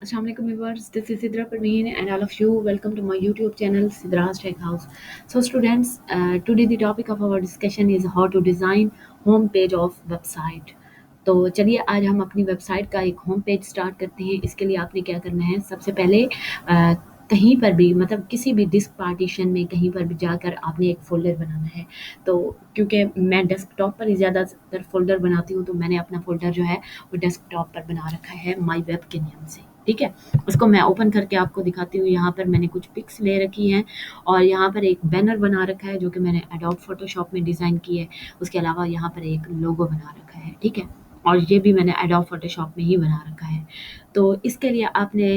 Assalamualaikum viewers, this is Sidra Parveen and all of you welcome to my YouTube channel Sidra's Tech House. So students, today the topic of our discussion is how to design home page of website. तो चलिए आज हम अपनी website का एक home page start करते हैं। इसके लिए आपने क्या करना है, सबसे पहले कहीं पर भी मतलब किसी भी डिस्क पार्टीशन में कहीं पर भी जाकर आपने एक फ़ोल्डर बनाना है। तो क्योंकि मैं डेस्कटॉप पर ही ज़्यादातर फ़ोल्डर बनाती हूँ, तो मैंने अपना फ़ोल्डर जो है वो डेस्कटॉप पर बना रखा है माई वेब के नाम से, ठीक है। उसको मैं ओपन करके आपको दिखाती हूँ। यहाँ पर मैंने कुछ पिक्स ले रखी हैं और यहाँ पर एक बैनर बना रखा है जो कि मैंने एडोब फ़ोटोशॉप में डिज़ाइन की है। उसके अलावा यहाँ पर एक लोगो बना रखा है, ठीक है, और ये भी मैंने एडोब फ़ोटोशॉप में ही बना रखा है। तो इसके लिए आपने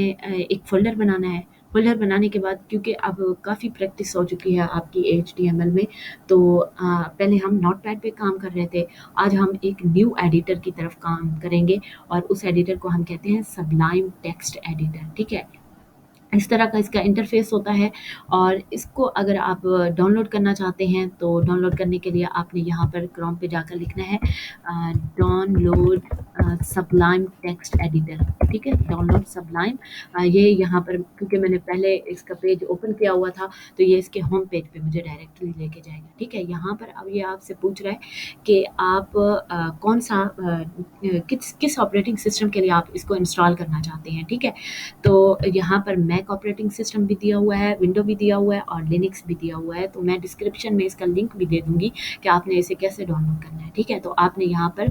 एक फ़ोल्डर बनाना है। फ़ोल्डर बनाने के बाद क्योंकि अब काफ़ी प्रैक्टिस हो चुकी है आपकी HTML में, तो पहले हम नोटपैड पे काम कर रहे थे, आज हम एक न्यू एडिटर की तरफ काम करेंगे और उस एडिटर को हम कहते हैं सबलाइम टेक्स्ट एडिटर, ठीक है। इस तरह का इसका इंटरफेस होता है और इसको अगर आप डाउनलोड करना चाहते हैं तो डाउनलोड करने के लिए आपने यहाँ पर क्रोम पे जाकर लिखना है डाउनलोड सबलाइम टेक्स्ट एडिटर, ठीक है, डाउनलोड सबलाइम। ये यहाँ पर क्योंकि मैंने पहले इसका पेज ओपन किया हुआ था तो ये इसके होम पेज पे मुझे डायरेक्टली लेके जाएगा, ठीक है। यहाँ पर अब ये आपसे पूछ रहा है कि आप कौन सा किस ऑपरेटिंग सिस्टम के लिए आप इसको इंस्टॉल करना चाहते हैं, ठीक है। तो यहाँ पर मैक ऑपरेटिंग सिस्टम भी दिया हुआ है, विंडो भी दिया हुआ है और लिनक्स भी दिया हुआ है। तो मैं डिस्क्रिप्शन में इसका लिंक भी दे दूँगी कि आपने इसे कैसे डाउनलोड करना है, ठीक है। तो आपने यहाँ पर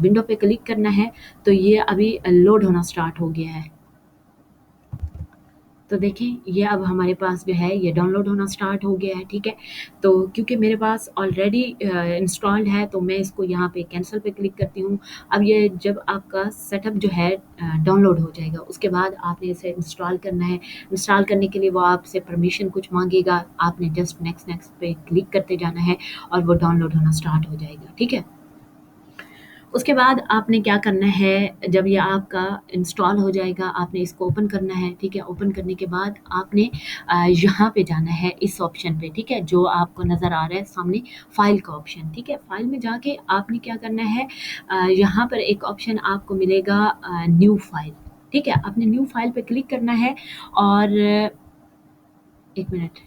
विंडो पे क्लिक करना है, तो ये अभी लोड होना स्टार्ट हो गया है। तो देखें ये अब हमारे पास जो है ये डाउनलोड होना स्टार्ट हो गया है, ठीक है। तो क्योंकि मेरे पास ऑलरेडी इंस्टॉल्ड है तो मैं इसको यहाँ पे कैंसिल पे क्लिक करती हूँ। अब ये जब आपका सेटअप जो है डाउनलोड हो जाएगा उसके बाद आपने इसे इंस्टॉल करना है। इंस्टॉल करने के लिए वो आपसे परमिशन कुछ मांगेगा, आपने जस्ट नेक्स्ट नेक्स्ट पे क्लिक करते जाना है और वो डाउनलोड होना स्टार्ट हो जाएगा, ठीक है। उसके बाद आपने क्या करना है, जब ये आपका इंस्टॉल हो जाएगा आपने इसको ओपन करना है, ठीक है। ओपन करने के बाद आपने यहाँ पे जाना है इस ऑप्शन पे, ठीक है, जो आपको नज़र आ रहा है सामने फाइल का ऑप्शन, ठीक है। फाइल में जाके आपने क्या करना है, यहाँ पर एक ऑप्शन आपको मिलेगा न्यू फाइल, ठीक है। आपने न्यू फाइल पे क्लिक करना है और एक मिनट,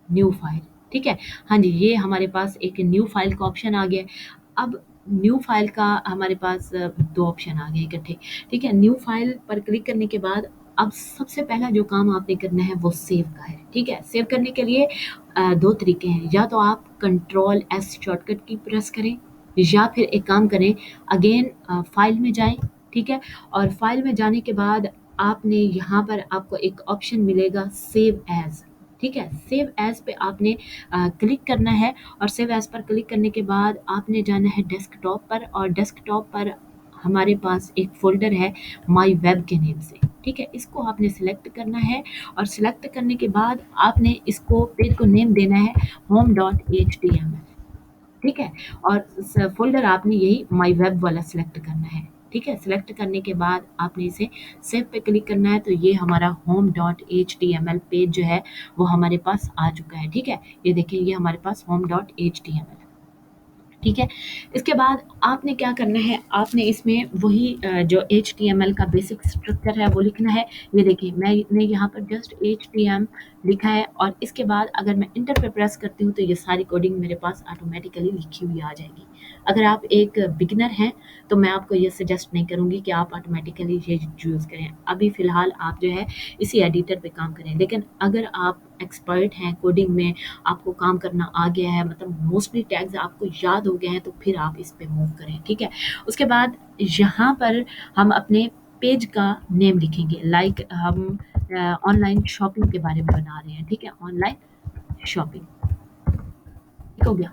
न्यू फाइल, ठीक है। हाँ जी, ये हमारे पास एक न्यू फाइल का ऑप्शन आ गया है। अब न्यू फाइल का हमारे पास 2 ऑप्शन आ गए इकट्ठे, ठीक है। न्यू फाइल पर क्लिक करने के बाद अब सबसे पहला जो काम आपने करना है वो सेव का है, ठीक है। सेव करने के लिए 2 तरीके हैं, या तो आप कंट्रोल एस शॉर्टकट की प्रेस करें या फिर एक काम करें, अगेन फाइल में जाएँ, ठीक है। और फाइल में जाने के बाद आपने यहाँ पर आपको एक ऑप्शन मिलेगा सेव एज़, ठीक है। सेव एज़ पे आपने क्लिक करना है और सेव एज़ पर क्लिक करने के बाद आपने जाना है डेस्कटॉप पर और डेस्कटॉप पर हमारे पास एक फ़ोल्डर है माई वेब के नेम से, ठीक है। इसको आपने सेलेक्ट करना है और सेलेक्ट करने के बाद आपने इसको पेज को नेम देना है home.html, ठीक है। और फ़ोल्डर आपने यही माई वेब वाला सेलेक्ट करना है, ठीक है। सेलेक्ट करने के बाद आपने इसे सेव पे क्लिक करना है, तो ये हमारा home.html पेज जो है वो हमारे पास आ चुका है, ठीक है। ये देखिए ये हमारे पास home.html है, ठीक है। इसके बाद आपने क्या करना है, आपने इसमें वही जो HTML का बेसिक स्ट्रक्चर है वो लिखना है। ये देखिए मैंने यहाँ पर जस्ट HTML लिखा है और इसके बाद अगर मैं इंटर पे प्रेस करती हूँ तो ये सारी कोडिंग मेरे पास ऑटोमेटिकली लिखी हुई आ जाएगी। अगर आप एक बिगिनर हैं तो मैं आपको ये सजेस्ट नहीं करूँगी कि आप ऑटोमेटिकली ये यूज़ करें। अभी फ़िलहाल आप जो है इसी एडिटर पे काम करें, लेकिन अगर आप एक्सपर्ट हैं कोडिंग में, आपको काम करना आ गया है, मतलब मोस्टली टैग्स आपको याद हो गए हैं, तो फिर आप इस पे मूव करें, ठीक है। उसके बाद यहाँ पर हम अपने पेज का नेम लिखेंगे, लाइक हम ऑनलाइन शॉपिंग के बारे में बना रहे हैं, ठीक है, ऑनलाइन शॉपिंग, ठीक हो गया।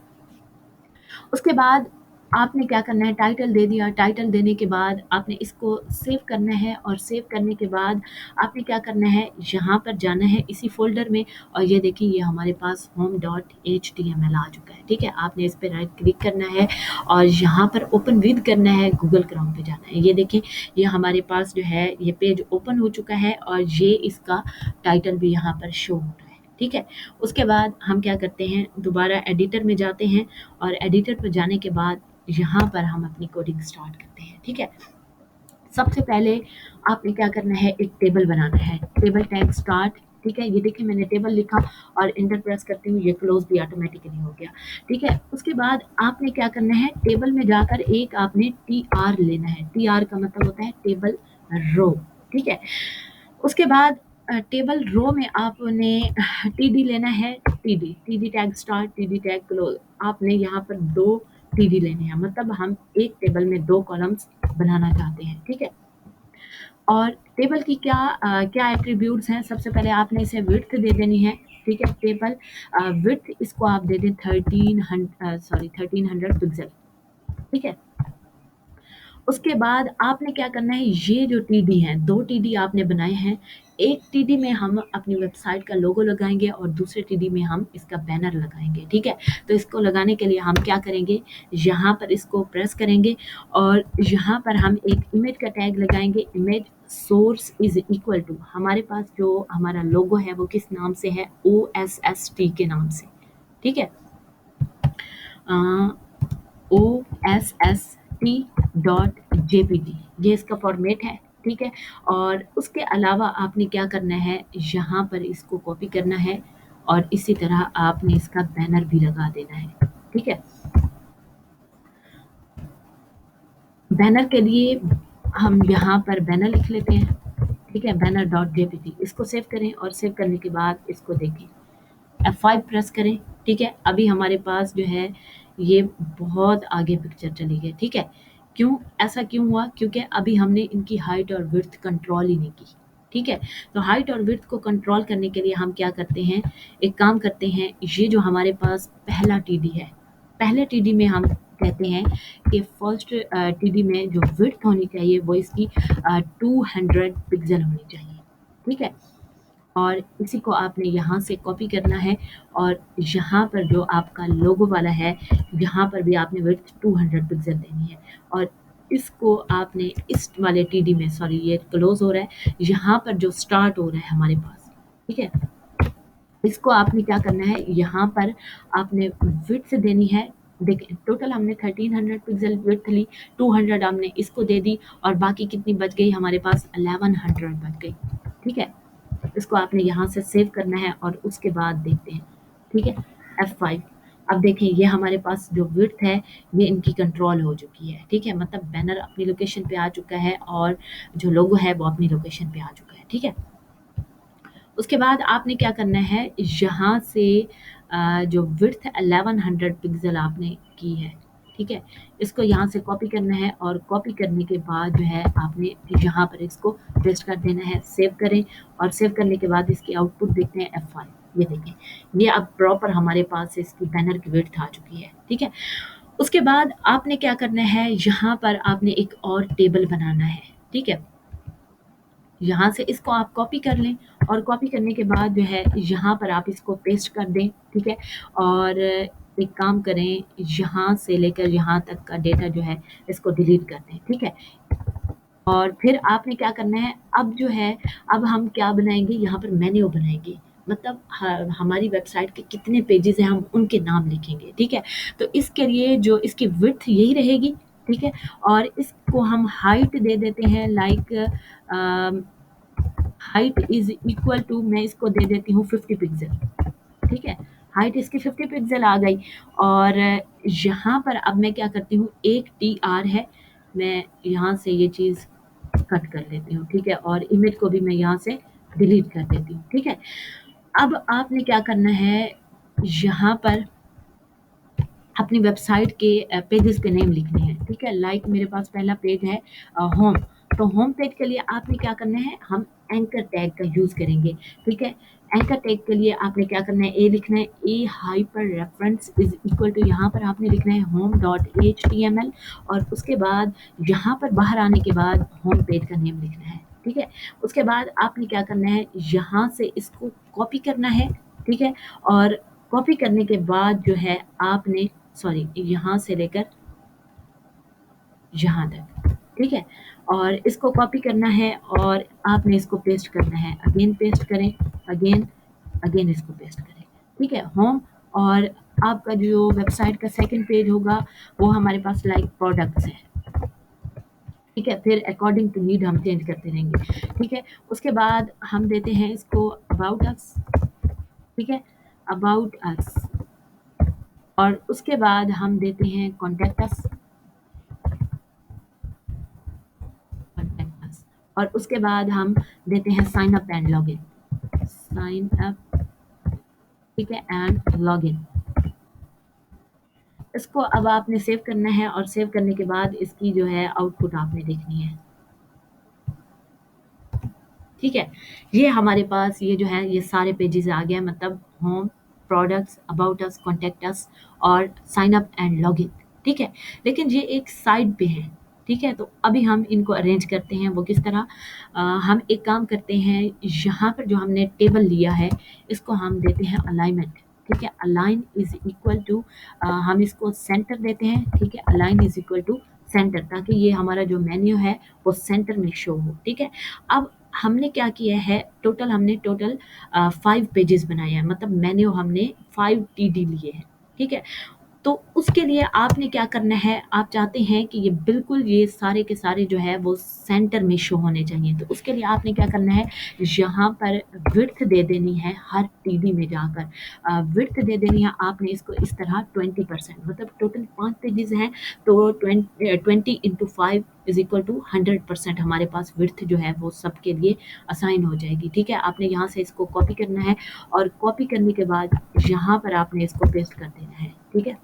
उसके बाद आपने क्या करना है, टाइटल दे दिया। टाइटल देने के बाद आपने इसको सेव करना है और सेव करने के बाद आपने क्या करना है, यहाँ पर जाना है इसी फ़ोल्डर में और ये देखिए ये हमारे पास home.html आ चुका है, ठीक है। आपने इस पे राइट क्लिक करना है और यहाँ पर ओपन विद करना है, गूगल क्रोम पे जाना है। ये देखें ये हमारे पास जो है ये पेज ओपन हो चुका है और ये इसका टाइटल भी यहाँ पर शो हो रहा है, ठीक है। उसके बाद हम क्या करते हैं, दोबारा एडिटर में जाते हैं और एडिटर पर जाने के बाद यहाँ पर हम अपनी कोडिंग स्टार्ट करते हैं, ठीक है। सबसे पहले आपने क्या करना है, एक टेबल बनाना है, टेबल टैग स्टार्ट, ठीक है। ये देखिए मैंने टेबल लिखा और इंटर प्रेस करती हूँ, ये क्लोज भी ऑटोमेटिकली हो गया, ठीक है। उसके बाद आपने क्या करना है, टेबल में जाकर एक आपने टी आर लेना है, टी आर का मतलब होता है टेबल रो, ठीक है। उसके बाद टेबल रो में आपने टीडी लेना है, TD, TD tag start, TD tag close, आपने यहाँ पर 2 टीडी लेने हैं, मतलब हम एक टेबल में 2 कॉलम्स बनाना चाहते हैं, ठीक है। और टेबल की क्या एट्रीब्यूट्स हैं, सबसे पहले आपने इसे विड्थ दे देनी है, ठीक है। टेबल विड्थ इसको आप दे दें 1300 पिक्सल, ठीक है। उसके बाद आपने क्या करना है, ये जो टीडी हैं, 2 टीडी आपने बनाए हैं, एक टीडी में हम अपनी वेबसाइट का लोगो लगाएँगे और दूसरे टीडी में हम इसका बैनर लगाएँगे, ठीक है। तो इसको लगाने के लिए हम क्या करेंगे, यहाँ पर इसको प्रेस करेंगे और यहाँ पर हम एक इमेज का टैग लगाएँगे, image source is equal to, हमारे पास जो हमारा लोगो है वो किस नाम से है, OSST के नाम से, ठीक है। OSST.jpg ये इसका फॉर्मेट है, ठीक है। और उसके अलावा आपने क्या करना है, यहाँ पर इसको कॉपी करना है और इसी तरह आपने इसका बैनर भी लगा देना है, ठीक है। बैनर के लिए हम यहाँ पर बैनर लिख लेते हैं, ठीक है, banner.jpg, इसको सेव करें और सेव करने के बाद इसको देखें, F5 प्रेस करें, ठीक है। अभी हमारे पास जो है ये बहुत आगे पिक्चर चली गई, ठीक है। क्यों ऐसा क्यों हुआ, क्योंकि अभी हमने इनकी हाइट और विड्थ कंट्रोल ही नहीं की, ठीक है। तो हाइट और विड्थ को कंट्रोल करने के लिए हम क्या करते हैं, एक काम करते हैं, ये जो हमारे पास पहला टीडी है, पहले टीडी में हम कहते हैं कि फर्स्ट टीडी में जो विड्थ होनी चाहिए वो इसकी 200 पिक्सल होनी चाहिए, ठीक है। और इसी को आपने यहाँ से कॉपी करना है और यहाँ पर जो आपका लोगो वाला है, यहाँ पर भी आपने विड्थ 200 पिक्सल देनी है और इसको आपने इस वाले टीडी में, सॉरी ये क्लोज हो रहा है, यहाँ पर जो स्टार्ट हो रहा है हमारे पास, ठीक है। इसको आपने क्या करना है, यहाँ पर आपने विड्थ देनी है, देखिए टोटल हमने 1300 पिक्सल विड्थ ली, 200 हमने इसको दे दी और बाकी कितनी बच गई हमारे पास, 1100 बच गई, ठीक है। इसको आपने यहाँ से सेव करना है और उसके बाद देखते हैं, ठीक है, F5। अब देखें ये हमारे पास जो विड्थ है ये इनकी कंट्रोल हो चुकी है, ठीक है, मतलब बैनर अपनी लोकेशन पे आ चुका है और जो लोगो है वो अपनी लोकेशन पे आ चुका है, ठीक है। उसके बाद आपने क्या करना है, यहाँ से जो विड्थ 1100 पिक्सल आपने की है, ठीक है, इसको यहाँ से कॉपी करना है और कॉपी करने के बाद जो है आपने यहाँ पर इसको पेस्ट कर देना है, सेव करें और सेव करने के बाद इसकी आउटपुट देखते हैं F5, ये देखें, ये अब प्रॉपर हमारे पास इसकी बैनर की विड्थ आ चुकी है, ठीक है। उसके बाद आपने क्या करना है, यहाँ पर आपने एक और टेबल बनाना है, ठीक है। यहाँ से इसको आप कॉपी कर लें और कॉपी करने के बाद जो है यहाँ पर आप इसको पेस्ट कर दें, ठीक है। और एक काम करें, यहाँ से लेकर यहाँ तक का डेटा जो है इसको डिलीट कर दें, ठीक है। और फिर आपने क्या करना है, अब जो है अब हम क्या बनाएंगे, यहाँ पर मेन्यू बनाएंगे, मतलब हमारी वेबसाइट के कितने पेजेस हैं हम उनके नाम लिखेंगे, ठीक है। तो इसके लिए जो इसकी विड्थ यही रहेगी, ठीक है। और इसको हम हाइट दे देते हैं, like height is equal to, मैं इसको दे देती हूँ 50 पिक्सल, ठीक है। हाइट इसकी 50 पिक्सल आ गई और यहाँ पर अब मैं क्या करती हूँ, एक TR है, मैं यहाँ से ये चीज़ कट कर लेती हूँ, ठीक है। और इमेज को भी मैं यहाँ से डिलीट कर देती हूँ, ठीक है। अब आपने क्या करना है, यहाँ पर अपनी वेबसाइट के पेजेस के नेम लिखने हैं, ठीक है। लाइक मेरे पास पहला पेज है होम, तो होम पेज के लिए आपने क्या करना है, हम एंकर टैग का यूज़ करेंगे, ठीक है। एंकर टैग के लिए आपने क्या करना है, ए लिखना है, A hyper reference is equal to, यहाँ पर आपने लिखना है home.html और उसके बाद यहाँ पर बाहर आने के बाद होम पेज का नेम लिखना है, ठीक है। उसके बाद आपने क्या करना है, यहाँ से इसको कॉपी करना है, ठीक है। और कॉपी करने के बाद जो है आपने, सॉरी यहाँ से लेकर यहाँ तक, ठीक है। और इसको कॉपी करना है और आपने इसको पेस्ट करना है, अगेन पेस्ट करें, अगेन अगेन इसको पेस्ट करें, ठीक है, होम। और आपका जो वेबसाइट का सेकंड पेज होगा वो हमारे पास लाइक प्रोडक्ट्स है, ठीक है, फिर अकॉर्डिंग टू नीड हम चेंज करते रहेंगे, ठीक है। उसके बाद हम देते हैं इसको अबाउट अस, ठीक है, अबाउट अस, और उसके बाद हम देते हैं कॉन्टैक्ट अस, कॉन्टैक्ट अस, और उसके बाद हम देते हैं sign up and login, sign up, ठीक है, एंड लॉगिन। इसको अब आपने सेव करना है और सेव करने के बाद इसकी जो है आउटपुट आपने देखनी है, ठीक है। ये हमारे पास ये जो है ये सारे पेजेस आ गए, मतलब home, products, about us, contact us और साइन अप एंड लॉगिन, ठीक है। लेकिन ये एक साइड पे है, ठीक है। तो अभी हम इनको अरेंज करते हैं, वो किस तरह, हम एक काम करते हैं, यहाँ पर जो हमने टेबल लिया है इसको हम देते हैं अलाइनमेंट, ठीक है। अलाइन इज इक्वल टू, हम इसको सेंटर देते हैं, ठीक है। Align is equal to centre, ताकि ये हमारा जो मेन्यू है वो सेंटर में शो हो, ठीक है। अब हमने क्या किया है, हमने टोटल 5 पेजेस बनाए हैं, मतलब मेन्यू हमने 5 टीडी लिए हैं, ठीक है। तो उसके लिए आपने क्या करना है, आप चाहते हैं कि ये बिल्कुल ये सारे के सारे जो है वो सेंटर में शो होने चाहिए, तो उसके लिए आपने क्या करना है, यहाँ पर विड्थ दे देनी है, हर टीडी में जाकर विड्थ दे देनी है आपने इसको इस तरह 20%, मतलब टोटल 5 पेजेस हैं, तो 20 इंटू 5 इज इक्वल टू 100% हमारे पास विड्थ जो है वो सबके लिए असाइन हो जाएगी, ठीक है। आपने यहाँ से इसको कॉपी करना है, और कॉपी करने के बाद यहाँ पर आपने इसको पेस्ट कर देना है, ठीक है।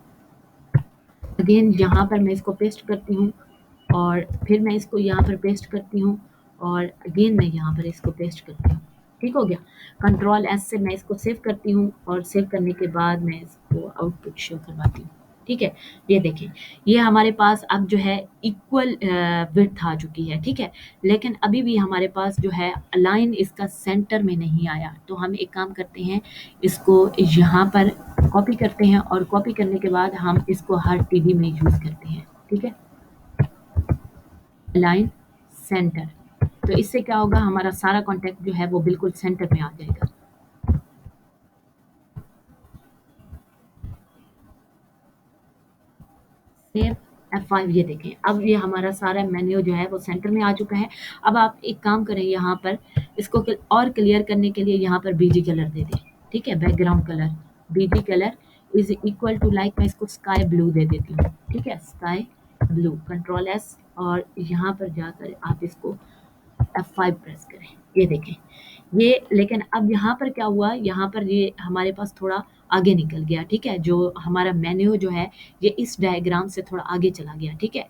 अगेन यहाँ पर मैं इसको पेस्ट करती हूँ, और फिर मैं इसको यहाँ पर पेस्ट करती हूँ, और अगेन मैं यहाँ पर इसको पेस्ट करती हूँ, ठीक हो गया। कंट्रोल एस से मैं इसको सेव करती हूँ, और सेव करने के बाद मैं इसको आउटपुट शो करवाती हूँ, ठीक है। ये देखें, ये हमारे पास अब जो है इक्वल विड्थ आ चुकी है, ठीक है। लेकिन अभी भी हमारे पास जो है अलाइन इसका सेंटर में नहीं आया, तो हम एक काम करते हैं, इसको यहाँ पर कॉपी करते हैं, और कॉपी करने के बाद हम इसको हर टीवी में यूज़ करते हैं, ठीक है। अलाइन सेंटर, तो इससे क्या होगा, हमारा सारा कॉन्टेक्ट जो है वो बिल्कुल सेंटर में आ जाएगा। सेव F5, ये देखें, अब ये हमारा सारा मेन्यू जो है वो सेंटर में आ चुका है। अब आप एक काम करें, यहाँ पर इसको और क्लियर करने के लिए यहाँ पर बीजी कलर दे दें, ठीक है, background colour, BG colour is equal to, like मैं इसको स्काई ब्लू दे देती हूँ, ठीक है, स्काई ब्लू, कंट्रोल एस, और यहाँ पर जाकर आप इसको F5 प्रेस करें, ये देखें ये। लेकिन अब यहाँ पर क्या हुआ, यहाँ पर ये हमारे पास थोड़ा आगे निकल गया, ठीक है। जो हमारा मेन्यू जो है ये इस डायग्राम से थोड़ा आगे चला गया, ठीक है।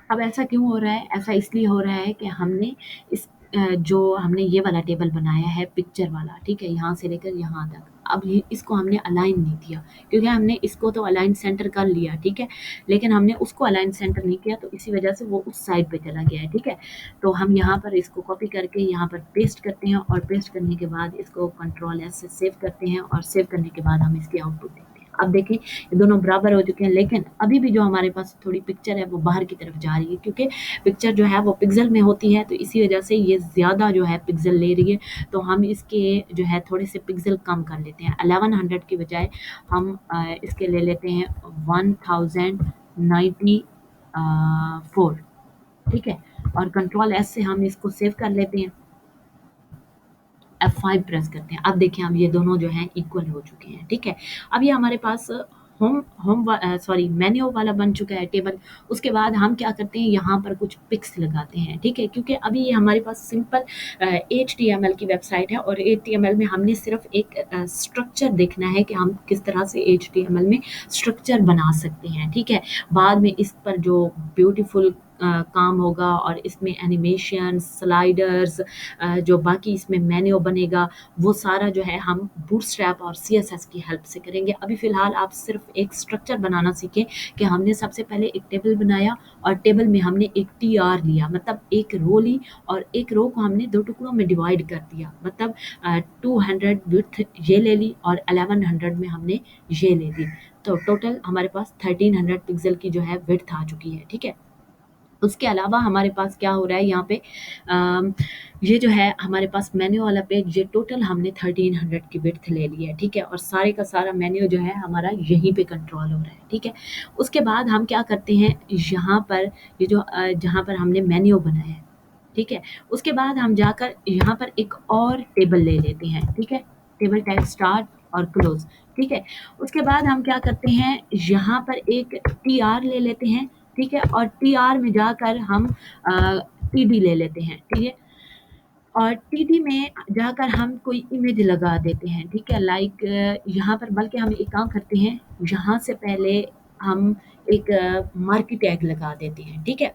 अब ऐसा क्यों हो रहा है, ऐसा इसलिए हो रहा है कि हमने इस जो हमने ये वाला टेबल बनाया है पिक्चर वाला, ठीक है, यहाँ से लेकर यहाँ तक, अब इसको हमने अलाइन नहीं किया, क्योंकि हमने इसको तो अलाइन सेंटर कर लिया, ठीक है, लेकिन हमने उसको अलाइन सेंटर नहीं किया, तो इसी वजह से वो उस साइड पे चला गया है, ठीक है। तो हम यहाँ पर इसको कॉपी करके यहाँ पर पेस्ट करते हैं, और पेस्ट करने के बाद इसको कंट्रोल एस से सेव करते हैं, और सेव करने के बाद हम इसकी आउटपुट देखते हैं। अब देखें, ये दोनों बराबर हो चुके हैं, लेकिन अभी भी जो हमारे पास थोड़ी पिक्चर है वो बाहर की तरफ जा रही है, क्योंकि पिक्चर जो है वो पिक्सल में होती है, तो इसी वजह से ये ज़्यादा जो है पिक्सल ले रही है। तो हम इसके जो है थोड़े से पिक्सल कम कर लेते हैं, 1100 की बजाय हम इसके ले लेते हैं 1094, ठीक है। और कंट्रोल एस से हम इसको सेव कर लेते हैं, F5 प्रेस करते हैं। अब देखिए, अब ये दोनों जो हैं इक्वल हो चुके हैं, ठीक है। अब ये हमारे पास सॉरी मेन्यू वाला बन चुका है टेबल। उसके बाद हम क्या करते हैं, यहाँ पर कुछ पिक्स लगाते हैं, ठीक है, क्योंकि अभी ये हमारे पास सिंपल HTML की वेबसाइट है, और HTML में हमने सिर्फ एक स्ट्रक्चर देखना है कि हम किस तरह से HTML में स्ट्रक्चर बना सकते हैं, ठीक है। बाद में इस पर जो ब्यूटीफुल काम होगा, और इसमें एनिमेशन, स्लाइडर्स, जो बाकी इसमें मेन्यू बनेगा, वो सारा जो है हम बूटस्ट्रैप और CSS की हेल्प से करेंगे। अभी फ़िलहाल आप सिर्फ एक स्ट्रक्चर बनाना सीखें, कि हमने सबसे पहले एक टेबल बनाया, और टेबल में हमने एक TR लिया, मतलब एक रो ली, और एक रो को हमने 2 टुकड़ों में डिवाइड कर दिया, मतलब 200 विड्थ ये ले ली, और 1100 में हमने ये ले ली, तो टोटल हमारे पास 1300 पिक्सल की जो है विड्थ आ चुकी है, ठीक है। उसके अलावा हमारे पास क्या हो रहा है यहाँ पे ये जो है हमारे पास मेन्यू वाला पेज, ये टोटल हमने 1300 की विड्थ ले ली है, ठीक है? और सारे का सारा मेन्यू जो है हमारा यहीं पे कंट्रोल हो रहा है, ठीक है? उसके बाद हम क्या करते हैं, यहाँ पर ये जो जहाँ पर हमने मेन्यू बनाया है, ठीक है? उसके बाद हम जाकर यहाँ पर एक और टेबल ले लेते हैं, ठीक है? टेबल टाइप स्टार्ट और क्लोज, ठीक है? उसके बाद हम क्या करते हैं, यहाँ पर एक टीआर ले लेते हैं, ठीक है? और टीआर में जाकर हम टीडी ले लेते हैं, ठीक है? और टीडी में जाकर हम कोई इमेज लगा देते हैं, ठीक है? लाइक यहाँ पर बल्कि हम एक काम करते हैं, यहाँ से पहले हम एक मार्की टैग लगा देते हैं, ठीक है?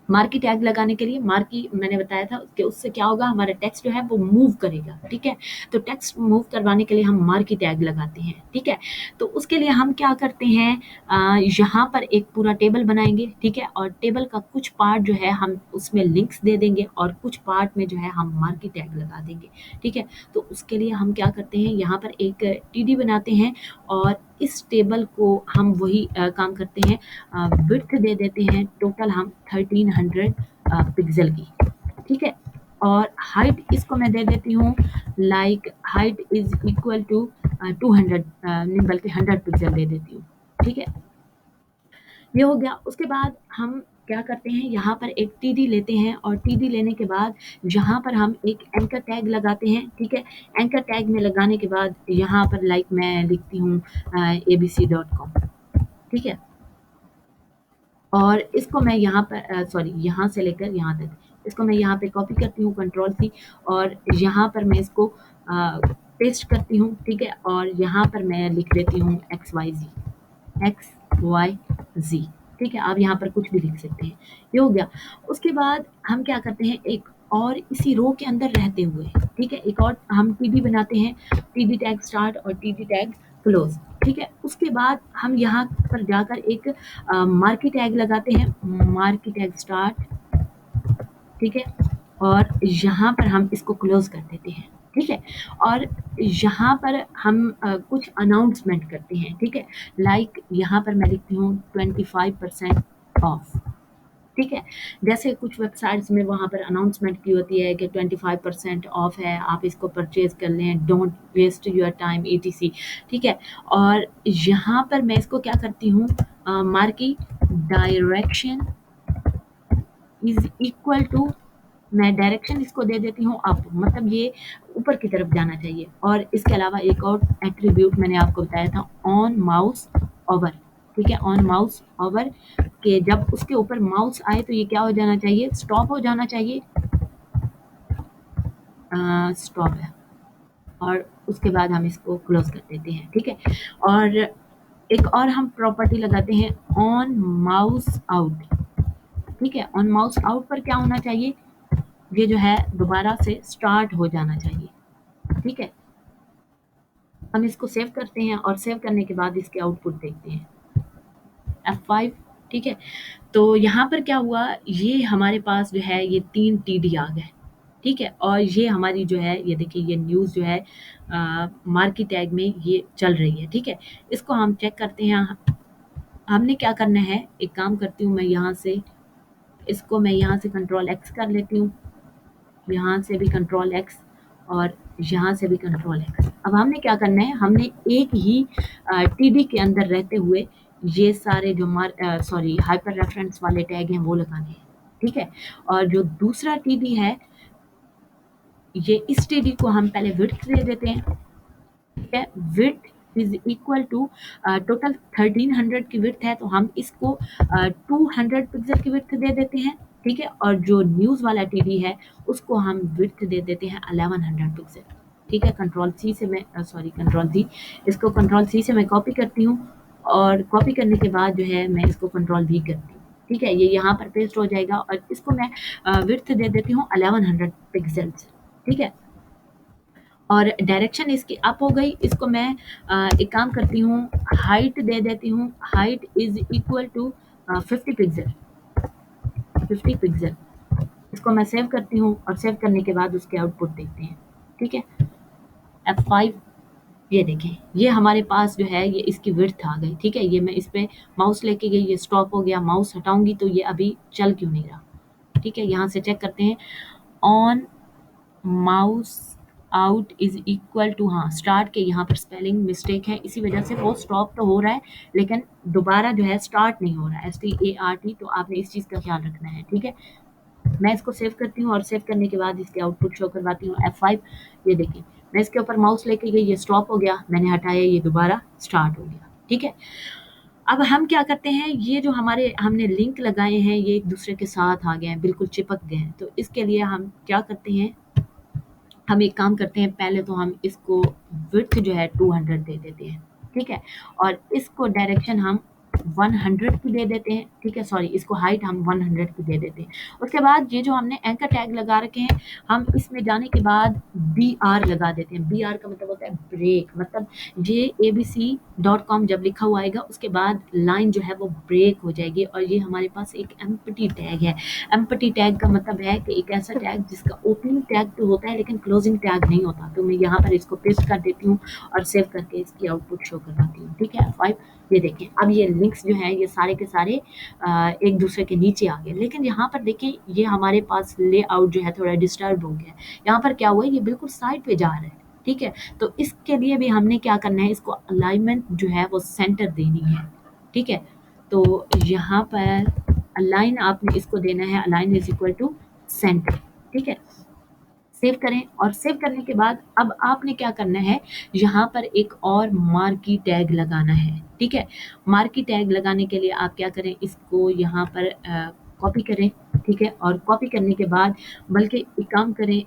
मार्की टैग लगाने के लिए मार्की मैंने बताया था कि उससे क्या होगा, हमारा टेक्स्ट जो है वो मूव करेगा, ठीक है? तो टेक्स्ट मूव करवाने के लिए हम मार्की टैग लगाते हैं, ठीक है? तो उसके लिए हम क्या करते हैं, यहाँ पर एक पूरा टेबल बनाएंगे, ठीक है? और टेबल का कुछ पार्ट जो है हम उसमें लिंक्स दे देंगे और कुछ पार्ट में जो है हम मार्की टैग लगा देंगे, ठीक है? तो उसके लिए हम क्या करते हैं, यहाँ पर एक टीडी बनाते हैं और इस टेबल को हम वही काम करते हैं, विड्थ दे देते हैं टोटल हम 1300 पिक्सल की, ठीक है? और हाइट इसको मैं दे देती हूँ, like height is equal to 200 नहीं बल्कि 100 पिक्सल दे देती हूँ, ठीक है? ये हो गया। उसके बाद हम क्या करते हैं, यहाँ पर एक टीडी लेते हैं और टीडी लेने के बाद यहाँ पर हम एक एंकर टैग लगाते हैं, ठीक है? एंकर टैग में लगाने के बाद यहाँ पर लाइक मैं लिखती हूँ abc.com, ठीक है? और इसको मैं यहाँ पर सॉरी यहाँ से लेकर यहाँ तक इसको मैं यहाँ पे कॉपी करती हूँ कंट्रोल-C और यहाँ पर मैं इसको पेस्ट करती हूँ, ठीक है? और यहाँ पर मैं लिख देती हूँ XYZ, ठीक है? आप यहाँ पर कुछ भी लिख सकते हैं। ये हो गया। उसके बाद हम क्या करते हैं, एक और इसी रो के अंदर रहते हुए, ठीक है? एक और हम टीडी बनाते हैं, टीडी टैग स्टार्ट और टीडी टैग क्लोज, ठीक है? उसके बाद हम यहाँ पर जाकर एक मार्की टैग लगाते हैं, मार्की टैग स्टार्ट, ठीक है? और यहाँ पर हम इसको क्लोज कर देते हैं, ठीक है? और यहाँ पर हम कुछ अनाउंसमेंट करते हैं, ठीक है? लाइक यहाँ पर मैं लिखती हूँ 25% ऑफ, ठीक है? जैसे कुछ वेबसाइट्स में वहाँ पर अनाउंसमेंट की होती है कि 25% ऑफ है, आप इसको परचेज़ कर लें, don't waste your time etc, ठीक है? और यहाँ पर मैं इसको क्या करती हूँ, marquee direction is equal to, मैं डायरेक्शन इसको दे देती हूँ अप, मतलब ये ऊपर की तरफ जाना चाहिए। और इसके अलावा एक और एट्रीब्यूट मैंने आपको बताया था, ऑन माउस ओवर, ठीक है? ऑन माउस ओवर के जब उसके ऊपर माउस आए तो ये क्या हो जाना चाहिए, स्टॉप हो जाना चाहिए, स्टॉप है। और उसके बाद हम इसको क्लोज कर देते हैं, ठीक है? और एक और हम प्रॉपर्टी लगाते हैं, ऑन माउस आउट, ठीक है? ऑन माउस आउट पर क्या होना चाहिए, ये जो है दोबारा से स्टार्ट हो जाना चाहिए, ठीक है? हम इसको सेव करते हैं और सेव करने के बाद इसके आउटपुट देखते हैं, F5, ठीक है? तो यहाँ पर क्या हुआ, ये हमारे पास जो है ये 3 टीडी आ गए, ठीक है? और ये हमारी जो है ये देखिए ये न्यूज़ जो है मार्की टैग में ये चल रही है, ठीक है? इसको हम चेक करते हैं। हमने क्या करना है, एक काम करती हूँ मैं यहाँ से, इसको मैं यहाँ से कंट्रोल X कर लेती हूँ, यहाँ से भी कंट्रोल X और यहाँ से भी कंट्रोल X। अब हमने क्या करना है, हमने एक ही टीडी के अंदर रहते हुए ये सारे जो सॉरी हाइपर रेफरेंस वाले टैग हैं वो लगाने हैं, ठीक है? और जो दूसरा टीडी है, ये इस टीडी को हम पहले विड्थ दे देते हैं, ठीक है? Width is equal to total 1300 की विड्थ है तो हम इसको 200 पिक्सल की विड्थ दे देते हैं, ठीक है? और जो न्यूज़ वाला टीडी है उसको हम विड्थ दे देते हैं 1100 पिक्सल, ठीक है? कंट्रोल-C से मैं सॉरी कंट्रोल-V, इसको कंट्रोल-C से मैं कॉपी करती हूँ और कॉपी करने के बाद जो है मैं इसको कंट्रोल-V करती हूँ, ठीक है? ये यहाँ पर पेस्ट हो जाएगा और इसको मैं विड्थ दे देती हूँ 1100 पिक्सेल्स, ठीक है? और डायरेक्शन इसकी अप हो गई, इसको मैं एक काम करती हूँ, हाइट दे देती हूँ, height is equal to 50 pixel, 50 pixel. इसको मैं सेव करती हूँ और सेव करने के बाद उसके आउटपुट देखते हैं, ठीक है? F5, ये देखें, ये हमारे पास जो है ये इसकी विड्थ आ गई, ठीक है। ये मैं इस पे माउस लेके गई, ये स्टॉप हो गया, माउस हटाऊँगी तो ये अभी चल क्यों नहीं रहा, ठीक है। यहाँ से चेक करते हैं, on mouse out is equal to, हाँ, स्टार्ट के यहाँ पर स्पेलिंग मिस्टेक है, इसी वजह से वो स्टॉप तो हो रहा है, लेकिन दोबारा जो है स्टार्ट नहीं हो रहा है, START, तो आपने इस चीज़ का ख्याल रखना है, ठीक है। मैं इसको सेव करती हूँ और सेव करने के बाद इसके आउटपुट शो करवाती हूँ, F5। ये देखिए, मैं इसके ऊपर माउस लेके गई, ये स्टॉप हो गया, मैंने हटाया, ये दोबारा स्टार्ट हो गया, ठीक है। अब हम क्या करते हैं, ये जो हमारे हमने लिंक लगाए हैं ये एक दूसरे के साथ आ गए हैं, बिल्कुल चिपक गए हैं, तो इसके लिए हम क्या करते हैं, हम एक काम करते हैं, पहले तो हम इसको विड्थ जो है 200 दे देते हैं, ठीक है। और इसको डायरेक्शन हम 100 की दे देते हैं, ठीक है, सॉरी, इसको हाइट हम 100 की दे देते हैं। उसके बाद ये जो हमने एंकर टैग लगा रखे हैं, हम इसमें जाने के बाद BR लगा देते हैं। BR का मतलब होता है ब्रेक, मतलब ये abc.com जब लिखा हुआ आएगा उसके बाद लाइन जो है वो ब्रेक हो जाएगी, और ये हमारे पास एक एम्प्टी टैग है। एम्प्टी टैग का मतलब है कि एक ऐसा टैग जिसका ओपनिंग टैग तो होता है लेकिन क्लोजिंग टैग नहीं होता। तो मैं यहाँ पर इसको पेस्ट कर देती हूँ और सेव करके इसकी आउटपुट शो करवाती हूँ, ठीक है। F5, ये देखें, अब ये लिंक्स जो हैं ये सारे के सारे एक दूसरे के नीचे आ गए, लेकिन यहाँ पर देखिए ये हमारे पास लेआउट जो है थोड़ा डिस्टर्ब हो गया। यहाँ पर क्या हुआ है, ये बिल्कुल साइड पे जा रहा है, ठीक है। तो इसके लिए भी हमने क्या करना है, इसको अलाइनमेंट जो है वो सेंटर देनी है, ठीक है। तो यहाँ पर अलाइन आपने इसको देना है, align is equal to centre, ठीक है। सेव करें, और सेव करने के बाद अब आपने क्या करना है, यहाँ पर एक और मार्की टैग लगाना है, ठीक है। मार्की टैग लगाने के लिए आप क्या करें, इसको यहाँ पर कॉपी करें, ठीक है। और कॉपी करने के बाद बल्कि एक काम करें,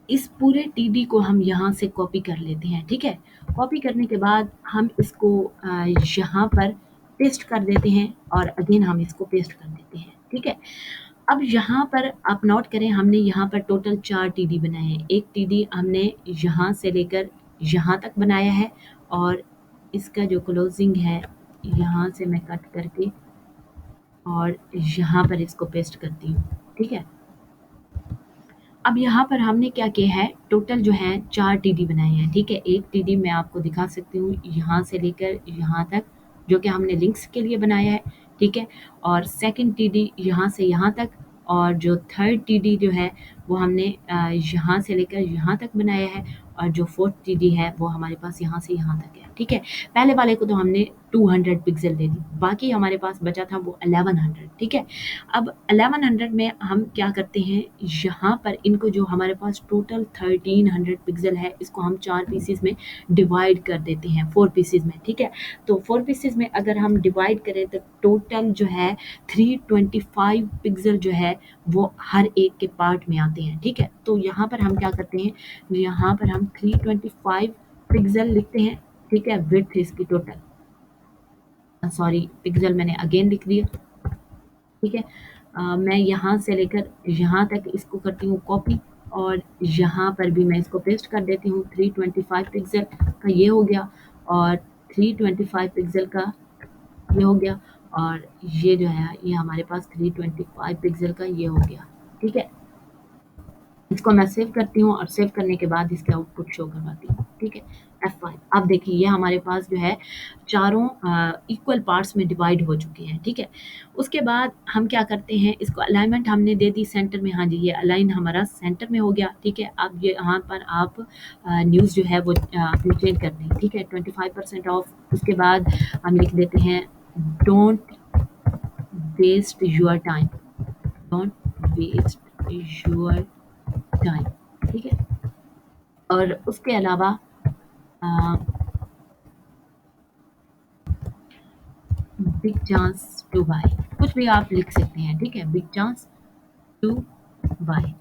इस पूरे TD को हम यहाँ से कॉपी कर लेते हैं, ठीक है। कॉपी करने के बाद हम इसको यहाँ पर पेस्ट कर देते हैं, और अगेन हम इसको पेस्ट कर देते हैं, ठीक है। अब यहाँ पर आप नोट करें, हमने यहाँ पर टोटल 4 TD बनाए हैं। एक TD हमने यहाँ से लेकर यहाँ तक बनाया है, और इसका जो क्लोजिंग है यहाँ से मैं कट करके और यहाँ पर इसको पेस्ट करती हूँ, ठीक है। अब यहाँ पर हमने क्या किया है, टोटल जो है 4 TD बनाए हैं, ठीक है। एक TD मैं आपको दिखा सकती हूँ यहाँ से लेकर यहाँ तक, जो कि हमने लिंक्स के लिए बनाया है, ठीक है। और सेकंड TD यहाँ से यहाँ तक, और जो थर्ड TD जो है वो हमने यहाँ से लेकर यहाँ तक बनाया है, और जो फोर्थ TD है वो हमारे पास यहाँ से यहाँ तक है, ठीक है। पहले वाले को तो हमने 200 पिक्सल दे दी, बाकी हमारे पास बचा था वो 1100, ठीक है। अब 1100 में हम क्या करते हैं, यहाँ पर इनको जो हमारे पास टोटल 1300 पिक्सल है, इसको हम 4 पीसेस में डिवाइड कर देते हैं, 4 पीसेस में, ठीक है। तो 4 पीसेस में अगर हम डिवाइड करें तो टोटल जो है 325 पिक्सल जो है वो हर एक के पार्ट में आते हैं, ठीक है। तो यहाँ पर हम क्या करते हैं, यहाँ पर हम 325 पिक्सल लिखते हैं, ठीक है। विड्थ इसकी टोटल, सॉरी, पिक्सल मैंने अगेन लिख दिया, ठीक है। मैं यहाँ से लेकर यहाँ तक इसको करती हूँ कॉपी, और यहाँ पर भी मैं इसको पेस्ट कर देती हूँ। 325 पिक्सल का ये हो गया, और 325 पिक्सल का ये हो गया, और ये जो है ये हमारे पास 325 पिक्सल का ये हो गया, ठीक है। इसको मैं सेव करती हूँ, और सेव करने के बाद इसके आउटपुट शो करवाती हूँ, ठीक है। F5, अब देखिए ये हमारे पास जो है चारों इक्वल पार्ट्स में डिवाइड हो चुके हैं, ठीक है। उसके बाद हम क्या करते हैं, इसको अलाइनमेंट हमने दे दी सेंटर में, हाँ जी, ये अलाइन हमारा सेंटर में हो गया, ठीक है। अब ये यहाँ पर आप न्यूज़ जो है वो अपनी चेंज कर दें, ठीक है, 25% ऑफ। उसके बाद हम लिख देते हैं, don't waste your time, don't waste your time, ठीक है। और उसके अलावा बिग चांस टू बाय, कुछ भी आप लिख सकते हैं, ठीक है। बिग चांस टू बाय,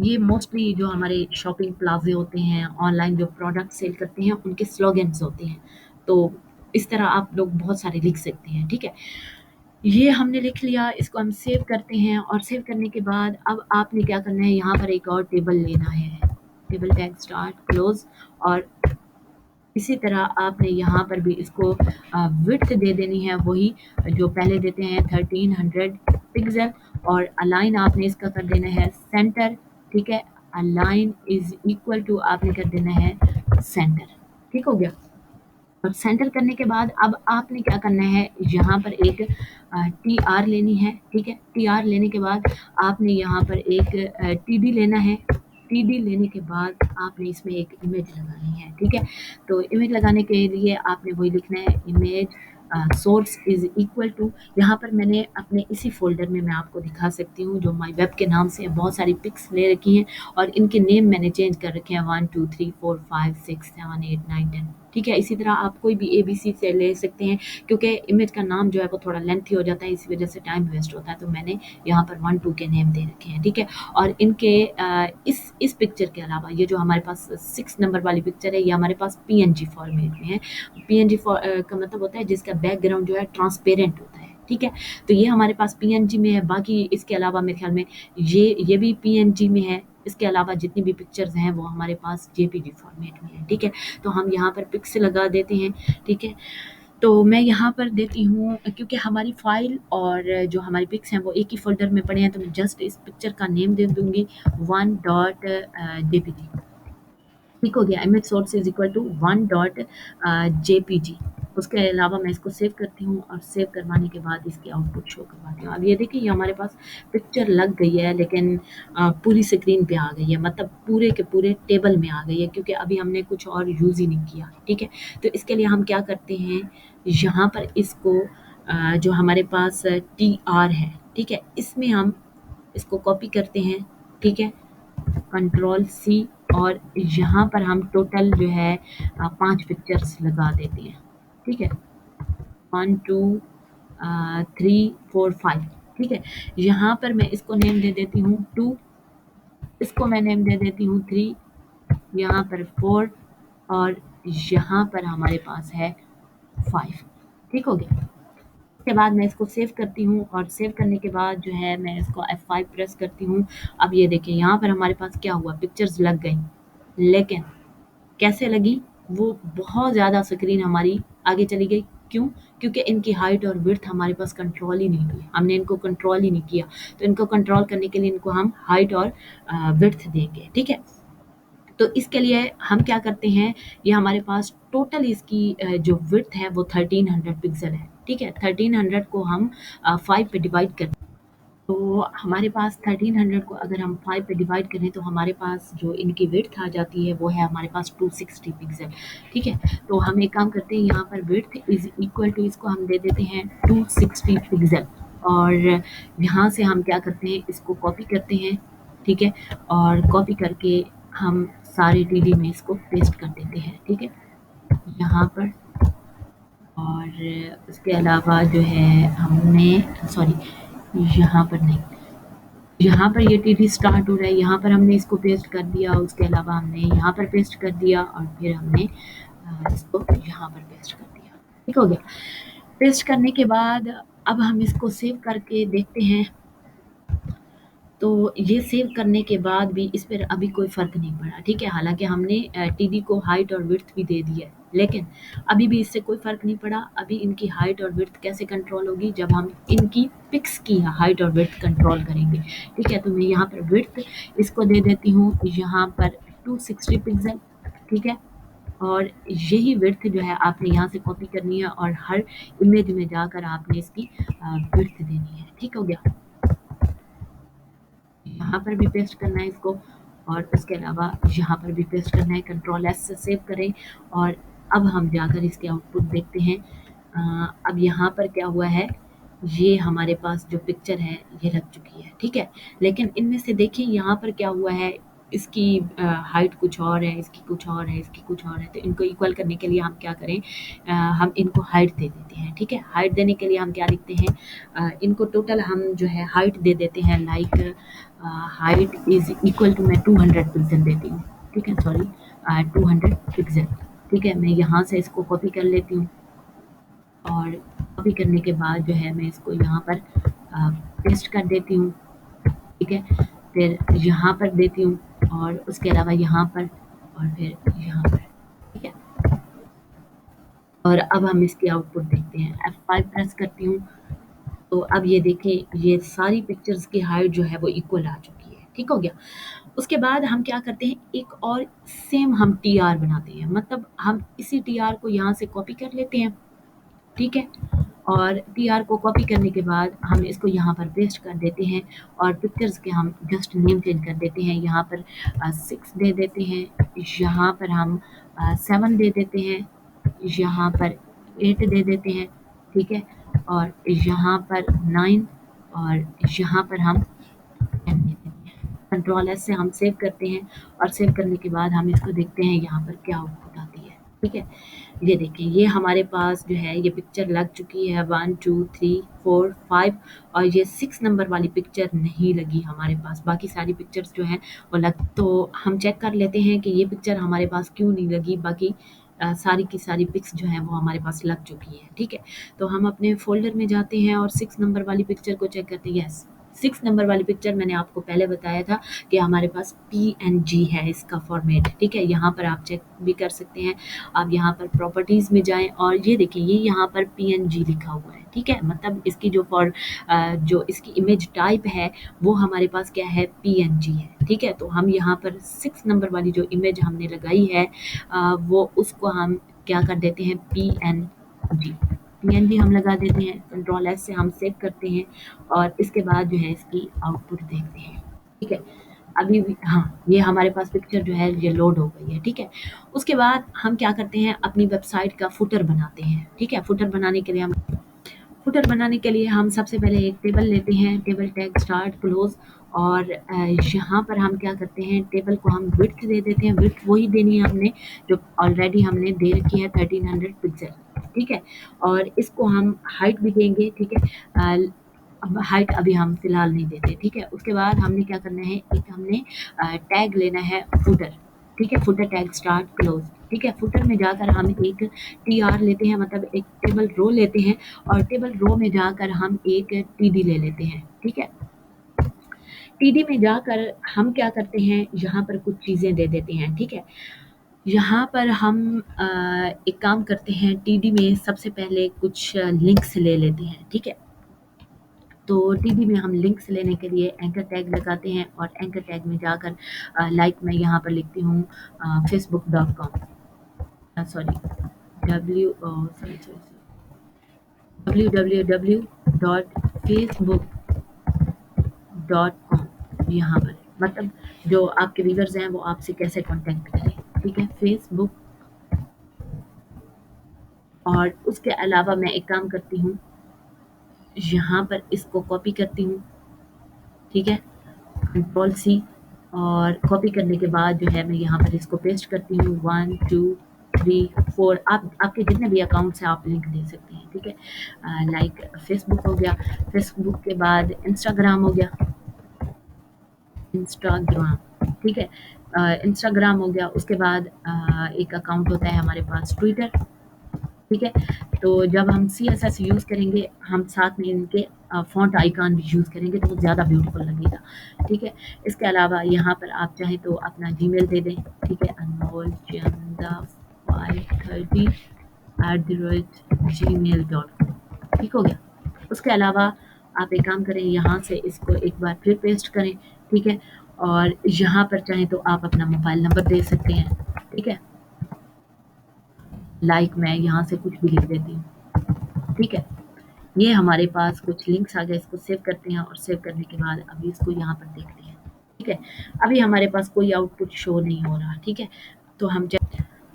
ये मोस्टली जो हमारे शॉपिंग प्लाजे होते हैं, ऑनलाइन जो प्रोडक्ट सेल करते हैं, उनके स्लोगन्स होते हैं। तो इस तरह आप लोग बहुत सारे लिख सकते हैं, ठीक है। ये हमने लिख लिया, इसको हम सेव करते हैं, और सेव करने के बाद अब आपने क्या करना है, यहाँ पर एक और टेबल लेना है, टेबल टैग स्टार्ट क्लोज, और इसी तरह आपने यहाँ पर भी इसको विड्थ दे देनी है, वही जो पहले देते हैं 1300 पिक्सल, और अलाइन आपने इसका कर देना है सेंटर, ठीक है। अलाइन इज इक्वल टू आपने कर देना है सेंटर। ठीक हो गया। और सेंटर करने के बाद अब आपने क्या करना है, यहाँ पर एक टी आर लेनी है। ठीक है, टी आर लेने के बाद आपने यहाँ पर एक टी डी लेना है। टी डी लेने के बाद आपने इसमें एक इमेज लगानी है। ठीक है, तो इमेज लगाने के लिए आपने वही लिखना है, image source is equal to, यहाँ पर मैंने अपने इसी फोल्डर में मैं आपको दिखा सकती हूँ जो माई वेब के नाम से बहुत सारी पिक्स ले रखी हैं और इनके नेम मैंने चेंज कर रखे हैं 1 2 3 4 5 6 7 8 9 10। ठीक है, इसी तरह आप कोई भी ABC से ले सकते हैं क्योंकि इमेज का नाम जो है वो थोड़ा लेंथी हो जाता है, इसी वजह से टाइम वेस्ट होता है। तो मैंने यहाँ पर 1 2 के नेम दे रखे हैं। ठीक है, और इनके इस पिक्चर के अलावा ये जो हमारे पास 6 नंबर वाली पिक्चर है ये हमारे पास PNG फॉर्मेट में है। PNG का मतलब होता है जिसका बैकग्राउंड जो है ट्रांसपेरेंट होता है। ठीक है, तो ये हमारे पास PNG में है। बाकी इसके अलावा मेरे ख्याल में ये भी PNG में है। इसके अलावा जितनी भी पिक्चर्स हैं वो हमारे पास JPG फॉर्मेट में है। ठीक है, तो हम यहाँ पर पिक्स लगा देते हैं। ठीक है, तो मैं यहाँ पर देती हूँ क्योंकि हमारी फाइल और जो हमारी पिक्स हैं वो एक ही फोल्डर में पड़े हैं, तो मैं जस्ट इस पिक्चर का नेम दे दूँगी 1.jpg। ठीक हो गया, image source is equal to 1.jpg। उसके अलावा मैं इसको सेव करती हूँ और सेव करवाने के बाद इसकी आउटपुट शो करवाती हूँ। अब ये देखिए ये हमारे पास पिक्चर लग गई है, लेकिन पूरी स्क्रीन पे आ गई है, मतलब पूरे के पूरे टेबल में आ गई है क्योंकि अभी हमने कुछ और यूज़ ही नहीं किया। ठीक है, तो इसके लिए हम क्या करते हैं, यहाँ पर इसको जो हमारे पास TR है, ठीक है, इसमें हम इसको कॉपी करते हैं। ठीक है, Ctrl+C और यहाँ पर हम टोटल जो है 5 पिक्चर्स लगा देते हैं। ठीक है, 1 2 3 4 5। ठीक है, यहाँ पर मैं इसको नेम दे देती हूँ 2, इसको मैं नेम दे देती हूँ 3, यहाँ पर 4 और यहाँ पर हमारे पास है 5। ठीक हो गया। उसके बाद मैं इसको सेव करती हूँ और सेव करने के बाद जो है मैं इसको F5 प्रेस करती हूँ। अब ये देखिए यहाँ पर हमारे पास क्या हुआ, पिक्चर्स लग गई, लेकिन कैसे लगी, वो बहुत ज़्यादा स्क्रीन हमारी आगे चली गई। क्यों? क्योंकि इनकी हाइट और विड्थ हमारे पास कंट्रोल ही नहीं हुई, हमने इनको कंट्रोल ही नहीं किया। तो इनको कंट्रोल करने के लिए इनको हम हाइट और विड्थ देंगे। ठीक है, तो इसके लिए हम क्या करते हैं, ये हमारे पास टोटल इसकी जो विड्थ है वो 1300 पिक्सल है। ठीक है, 1300 को हम 5 पे डिवाइड करते हैं, तो हमारे पास 1300 को अगर हम 5 पे डिवाइड करें तो हमारे पास जो इनकी विड्थ आ जाती है वो है हमारे पास 260 पिक्सल। ठीक है, तो हम एक काम करते हैं, यहाँ पर विड्थ इज इक्वल टू इसको हम दे देते हैं 260 पिक्सल और यहाँ से हम क्या करते हैं, इसको कॉपी करते हैं। ठीक है, और कॉपी करके हम सारे TD में इसको पेस्ट कर देते हैं। ठीक है, यहाँ पर और उसके अलावा जो है हमने सॉरी यहाँ पर नहीं, यहाँ पर ये TD स्टार्ट हो रहा है, यहाँ पर हमने इसको पेस्ट कर दिया, उसके अलावा हमने यहाँ पर पेस्ट कर दिया और फिर हमने इसको यहाँ पर पेस्ट कर दिया। ठीक हो गया। पेस्ट करने के बाद अब हम इसको सेव करके देखते हैं, तो ये सेव करने के बाद भी इस पर अभी कोई फ़र्क नहीं पड़ा। ठीक है, हालांकि हमने TD को हाइट और विड्थ भी दे दिया है, लेकिन अभी भी इससे कोई फ़र्क नहीं पड़ा। अभी इनकी हाइट और विड्थ कैसे कंट्रोल होगी, जब हम इनकी पिक्स की हाइट और विड्थ कंट्रोल करेंगे। ठीक है, तो मैं यहाँ पर विड्थ इसको दे देती हूँ यहाँ पर 260 पिक्सल। ठीक है, और यही विड्थ जो है आपने यहाँ से कॉपी करनी है और हर इमेज में जाकर आपने इसकी विड्थ देनी है। ठीक हो गया, यहाँ पर भी पेस्ट करना है इसको और उसके अलावा यहाँ पर भी पेस्ट करना है। Ctrl+S से सेव करें और अब हम जाकर इसके आउटपुट देखते हैं। अब यहाँ पर क्या हुआ है, ये हमारे पास जो पिक्चर है ये लग चुकी है। ठीक है, लेकिन इनमें से देखिए यहाँ पर क्या हुआ है, इसकी हाइट कुछ और है, इसकी कुछ और है, इसकी कुछ और है। तो इनको इक्वल करने के लिए हम क्या करें, हम इनको हाइट दे देते हैं। ठीक है, हाइट देने के लिए हम क्या लिखते हैं, इनको टोटल हम जो है हाइट दे देते हैं, like height is equal to मैं 200 पिक्सल देती हूँ। ठीक है, सॉरी 200 पिक्सल। ठीक है, मैं यहाँ से इसको कॉपी कर लेती हूँ और कॉपी करने के बाद जो है मैं इसको यहाँ पर पेस्ट कर देती हूँ। ठीक है, फिर यहाँ पर देती हूँ और उसके अलावा यहाँ पर और फिर यहाँ पर। ठीक है, और अब हम इसकी आउटपुट देखते हैं। F5 प्रेस करती हूँ, तो अब ये देखिए ये सारी पिक्चर्स की हाइट जो है वो इक्वल आ चुकी है। ठीक हो गया। उसके बाद हम क्या करते हैं, एक और सेम हम टीआर बनाते हैं, मतलब हम इसी टीआर को यहाँ से कॉपी कर लेते हैं, ठीक है। और टीआर को कॉपी करने के बाद हम इसको यहाँ पर पेस्ट कर देते हैं और पिक्चर्स के हम जस्ट नेम चेंज कर देते हैं। यहाँ पर 6 दे देते हैं, यहाँ पर हम 7 दे देते हैं, यहाँ पर 8 दे देते हैं, ठीक है। और यहाँ पर 9 और यहाँ पर हम 10 दे देते हैं। कंट्रोल एस से हम सेव करते हैं और सेव करने के बाद हम इसको देखते हैं यहाँ पर क्या आउटपुट आती है, ठीक है। ये देखिए, ये हमारे पास जो है ये पिक्चर लग चुकी है 1 2 3 4 5 और ये 6 नंबर वाली पिक्चर नहीं लगी हमारे पास, बाकी सारी पिक्चर्स जो हैं वो लग। तो हम चेक कर लेते हैं कि ये पिक्चर हमारे पास क्यों नहीं लगी, बाकी सारी की सारी पिक्स जो हैं वो हमारे पास लग चुकी हैं, ठीक है। तो हम अपने फ़ोल्डर में जाते हैं और 6 नंबर वाली पिक्चर को चेक करते हैं। यस, 6 नंबर वाली पिक्चर मैंने आपको पहले बताया था कि हमारे पास पीएनजी है इसका फॉर्मेट, ठीक है। यहाँ पर आप चेक भी कर सकते हैं, आप यहाँ पर प्रॉपर्टीज़ में जाएँ और ये देखिए ये यहाँ पर पीएनजी लिखा हुआ है, ठीक है। मतलब इसकी जो इसकी इमेज टाइप है वो हमारे पास क्या है, पीएनजी है, ठीक है। तो हम यहाँ पर 6 नंबर वाली जो इमेज हमने लगाई है वो उसको हम क्या कर देते हैं, पीएनजी हम लगा देते हैं। कंट्रोल एस से हम सेव करते हैं और इसके बाद जो है इसकी आउटपुट देखते हैं, ठीक है। अभी भी हाँ, ये हमारे पास पिक्चर जो है ये लोड हो गई है, ठीक है। उसके बाद हम क्या करते हैं, अपनी वेबसाइट का फुटर बनाते हैं, ठीक है। फुटर बनाने के लिए हम सबसे पहले एक टेबल लेते हैं, टेबल टैग स्टार्ट क्लोज और यहाँ पर हम क्या करते हैं, टेबल को हम विड्थ दे देते हैं। विड्थ वही देनी है हमने जो ऑलरेडी हमने दे रखी है 1300 पिक्सल, ठीक है। और इसको हम हाइट भी देंगे, ठीक है। अब हाइट अभी हम फिलहाल नहीं देते, ठीक है। उसके बाद हमने क्या करना है, एक हमने टैग लेना है फुटर, ठीक है। फुटर टैग स्टार्ट क्लोज, ठीक है। फुटर में जाकर हम एक टीआर लेते हैं, मतलब एक टेबल रो लेते हैं और टेबल रो में जाकर हम एक टीडी ले लेते हैं, ठीक है। टीडी में जाकर हम क्या करते हैं, यहाँ पर कुछ चीज़ें दे देते हैं, ठीक है। यहाँ पर हम एक काम करते हैं, टीडी में सबसे पहले कुछ लिंक्स ले लेते हैं, ठीक है। तो टीडी में हम लिंक्स लेने के लिए एंकर टैग लगाते हैं और एंकर टैग में जाकर लाइक मैं यहाँ पर लिखती हूँ facebook.com, सॉरी www.facebook.com, यहाँ पर मतलब जो आपके व्यूअर्स हैं वो आपसे कैसे कांटेक्ट करें, ठीक है। फेसबुक और उसके अलावा मैं एक काम करती हूँ, यहाँ पर इसको कॉपी करती हूँ, ठीक है। कंट्रोल सी और कॉपी करने के बाद जो है मैं यहाँ पर इसको पेस्ट करती हूँ 1 2 3 4। आप आपके जितने भी अकाउंट्स हैं आप लिंक दे सकते हैं, ठीक है। लाइक फेसबुक हो गया, फेसबुक के बाद इंस्टाग्राम हो गया, इंस्टाग्राम, ठीक है। इंस्टाग्राम हो गया, उसके बाद एक अकाउंट होता है हमारे पास ट्विटर, ठीक है। तो जब हम CSS यूज़ करेंगे हम साथ में इनके फ़ॉन्ट आइकन भी यूज़ करेंगे तो वो ज़्यादा ब्यूटीफुल लगेगा, ठीक है। इसके अलावा यहाँ पर आप चाहें तो अपना जीमेल दे दें, ठीक है। anmolchanda530@gmail.com, ठीक हो गया। उसके अलावा आप एक काम करें, यहाँ से इसको एक बार फिर पेस्ट करें, ठीक है। और यहाँ पर चाहें तो आप अपना मोबाइल नंबर दे सकते हैं, ठीक है। लाइक मैं यहाँ से कुछ भी लिख देती हूँ, ठीक है। ये हमारे पास कुछ लिंक्स आ गए, इसको सेव करते हैं और सेव करने के बाद अभी इसको यहाँ पर देखते हैं, ठीक है। अभी हमारे पास कोई आउटपुट शो नहीं हो रहा, ठीक है। तो हम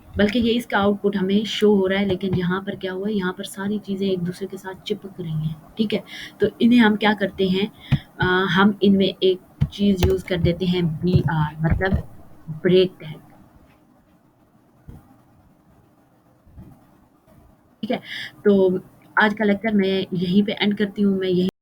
बल्कि ये इसका आउटपुट हमें शो हो रहा है, लेकिन यहाँ पर क्या हुआ है, यहाँ पर सारी चीज़ें एक दूसरे के साथ चिपक रही हैं, ठीक है। तो इन्हें हम क्या करते हैं, हम इनमें एक चीज़ यूज़ कर देते हैं BR, मतलब ब्रेक टैग, ठीक है। तो आज का लेक्चर मैं यहीं पे एंड करती हूँ, मैं यहीं